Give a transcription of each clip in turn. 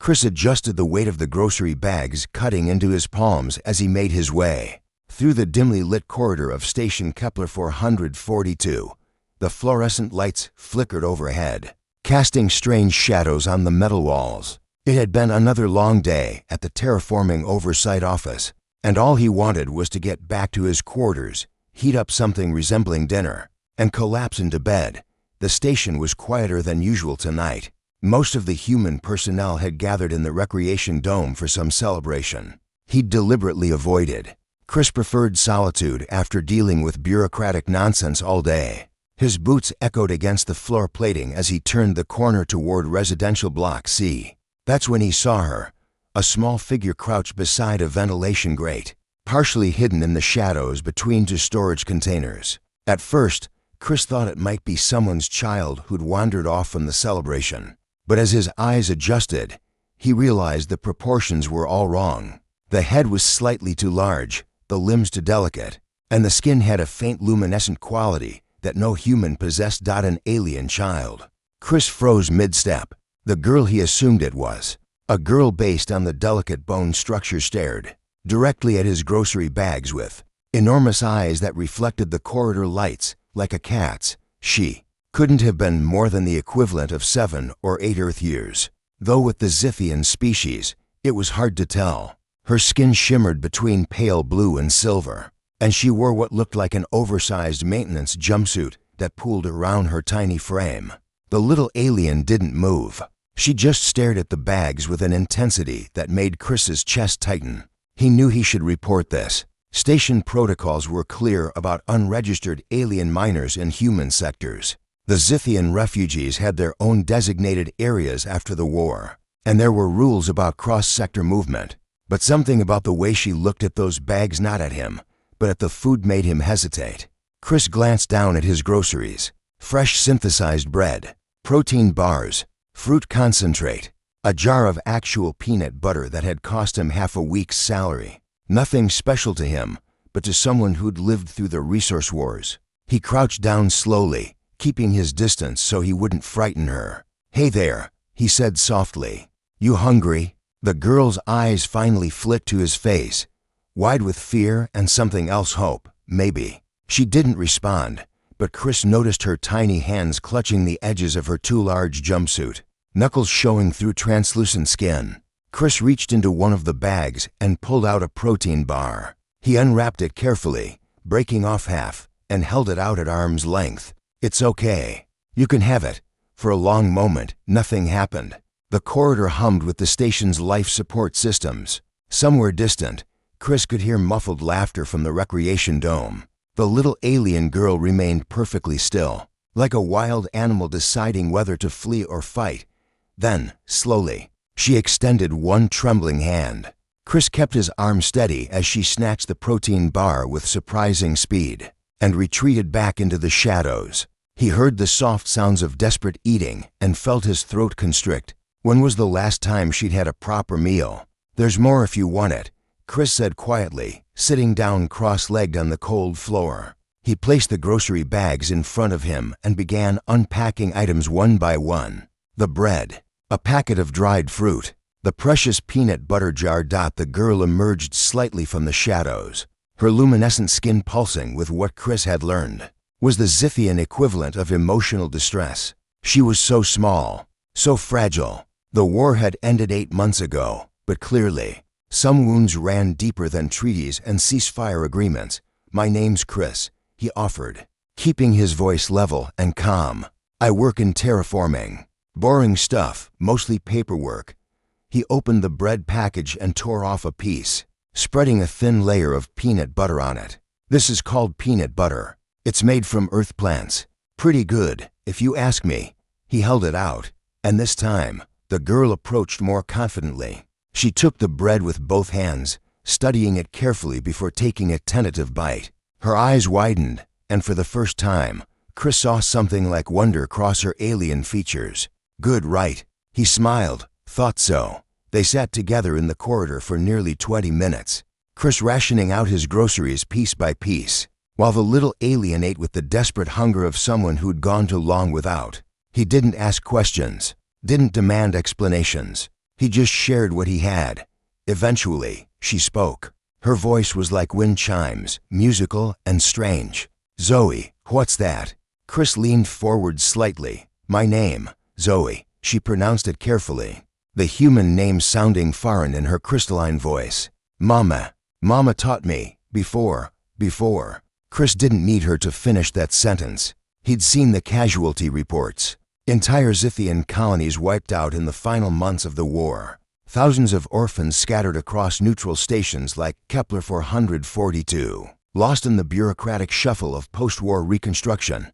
Chris adjusted the weight of the grocery bags cutting into his palms as he made his way through the dimly lit corridor of Station Kepler 442. The fluorescent lights flickered overhead, casting strange shadows on the metal walls. It had been another long day at the terraforming oversight office, and all he wanted was to get back to his quarters, heat up something resembling dinner, and collapse into bed. The station was quieter than usual tonight. Most of the human personnel had gathered in the recreation dome for some celebration he'd deliberately avoided. Chris preferred solitude after dealing with bureaucratic nonsense all day. His boots echoed against the floor plating as he turned the corner toward residential block C. That's when he saw her, a small figure crouched beside a ventilation grate, partially hidden in the shadows between two storage containers. At first, Chris thought it might be someone's child who'd wandered off from the celebration. But as his eyes adjusted, he realized the proportions were all wrong. The head was slightly too large, the limbs too delicate, and the skin had a faint luminescent quality that no human possessed. An alien child. Chris froze mid-step. The girl he assumed it was, a girl based on the delicate bone structure, stared directly at his grocery bags with enormous eyes that reflected the corridor lights like a cat's. She couldn't have been more than the equivalent of 7 or 8 Earth years, though with the Zithian species, it was hard to tell. Her skin shimmered between pale blue and silver, and she wore what looked like an oversized maintenance jumpsuit that pooled around her tiny frame. The little alien didn't move. She just stared at the bags with an intensity that made Chris's chest tighten. He knew he should report this. Station protocols were clear about unregistered alien minors in human sectors. The Zithian refugees had their own designated areas after the war, and there were rules about cross-sector movement. But something about the way she looked at those bags, not at him, but at the food, made him hesitate. Chris glanced down at his groceries. Fresh synthesized bread, protein bars, fruit concentrate, a jar of actual peanut butter that had cost him half a week's salary. Nothing special to him, but to someone who'd lived through the resource wars. He crouched down slowly, keeping his distance so he wouldn't frighten her. "Hey there," he said softly. "You hungry?" The girl's eyes finally flicked to his face, wide with fear and something else, hope, maybe. She didn't respond, but Chris noticed her tiny hands clutching the edges of her too large jumpsuit, knuckles showing through translucent skin. Chris reached into one of the bags and pulled out a protein bar. He unwrapped it carefully, breaking off half, and held it out at arm's length. "It's okay. You can have it." For a long moment, nothing happened. The corridor hummed with the station's life support systems. Somewhere distant, Chris could hear muffled laughter from the recreation dome. The little alien girl remained perfectly still, like a wild animal deciding whether to flee or fight. Then, slowly, she extended one trembling hand. Chris kept his arm steady as she snatched the protein bar with surprising speed and retreated back into the shadows. He heard the soft sounds of desperate eating and felt his throat constrict. When was the last time she'd had a proper meal? "There's more if you want it," Chris said quietly, sitting down cross-legged on the cold floor. He placed the grocery bags in front of him and began unpacking items one by one. The bread, a packet of dried fruit, the precious peanut butter jar. The girl emerged slightly from the shadows, her luminescent skin pulsing with what Chris had learned was the Zithian equivalent of emotional distress. She was so small, so fragile. The war had ended 8 months ago, but clearly, some wounds ran deeper than treaties and ceasefire agreements. "My name's Chris," he offered, keeping his voice level and calm. "I work in terraforming. Boring stuff, mostly paperwork." He opened the bread package and tore off a piece, spreading a thin layer of peanut butter on it. "This is called peanut butter. It's made from earth plants. Pretty good, if you ask me." He held it out, and this time, the girl approached more confidently. She took the bread with both hands, studying it carefully before taking a tentative bite. Her eyes widened, and for the first time, Chris saw something like wonder cross her alien features. "Good, right?" He smiled. "Thought so." They sat together in the corridor for nearly 20 minutes, Chris rationing out his groceries piece by piece, while the little alien ate with the desperate hunger of someone who'd gone too long without. He didn't ask questions, didn't demand explanations. He just shared what he had. Eventually, she spoke. Her voice was like wind chimes, musical and strange. "Zoe, what's that?" Chris leaned forward slightly. "My name, Zoe." She pronounced it carefully, the human name sounding foreign in her crystalline voice. "Mama. Mama taught me, before. Chris didn't need her to finish that sentence. He'd seen the casualty reports. Entire Zithian colonies wiped out in the final months of the war. Thousands of orphans scattered across neutral stations like Kepler 442, lost in the bureaucratic shuffle of post-war reconstruction.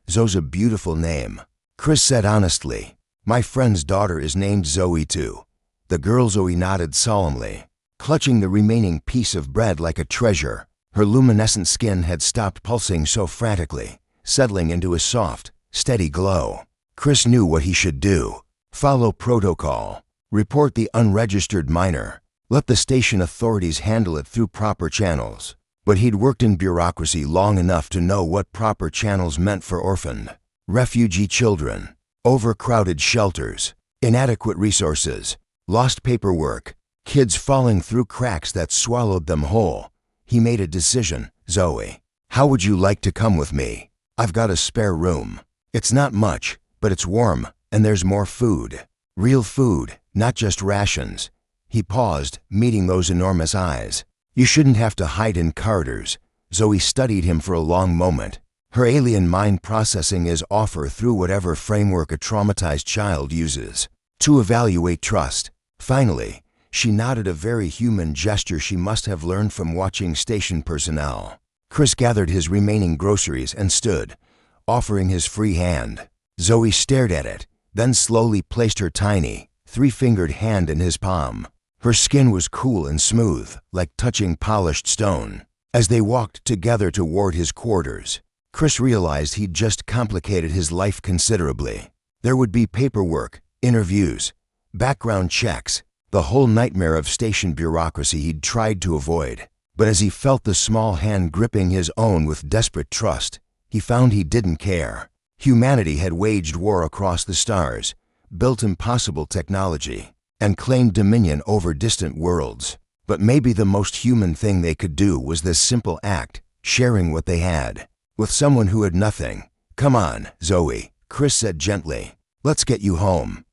"Zoe's a beautiful name," Chris said honestly. "My friend's daughter is named Zoe too." The girl Zoe nodded solemnly, clutching the remaining piece of bread like a treasure. Her luminescent skin had stopped pulsing so frantically, settling into a soft, steady glow. Chris knew what he should do. Follow protocol. Report the unregistered minor. Let the station authorities handle it through proper channels. But he'd worked in bureaucracy long enough to know what proper channels meant for orphaned, refugee children, overcrowded shelters, inadequate resources, lost paperwork, kids falling through cracks that swallowed them whole. He made a decision. "Zoe, how would you like to come with me? I've got a spare room. It's not much, but it's warm, and there's more food. Real food, not just rations." He paused, meeting those enormous eyes. "You shouldn't have to hide in corridors." Zoe studied him for a long moment. Her alien mind processing his offer through whatever framework a traumatized child uses to evaluate trust. Finally, she nodded, a very human gesture she must have learned from watching station personnel. Chris gathered his remaining groceries and stood, offering his free hand. Zoe stared at it, then slowly placed her tiny, three-fingered hand in his palm. Her skin was cool and smooth, like touching polished stone. As they walked together toward his quarters, Chris realized he'd just complicated his life considerably. There would be paperwork, interviews, background checks, the whole nightmare of station bureaucracy he'd tried to avoid. But as he felt the small hand gripping his own with desperate trust, he found he didn't care. Humanity had waged war across the stars, built impossible technology, and claimed dominion over distant worlds. But maybe the most human thing they could do was this simple act, sharing what they had with someone who had nothing. "Come on, Zoe," Chris said gently. "Let's get you home."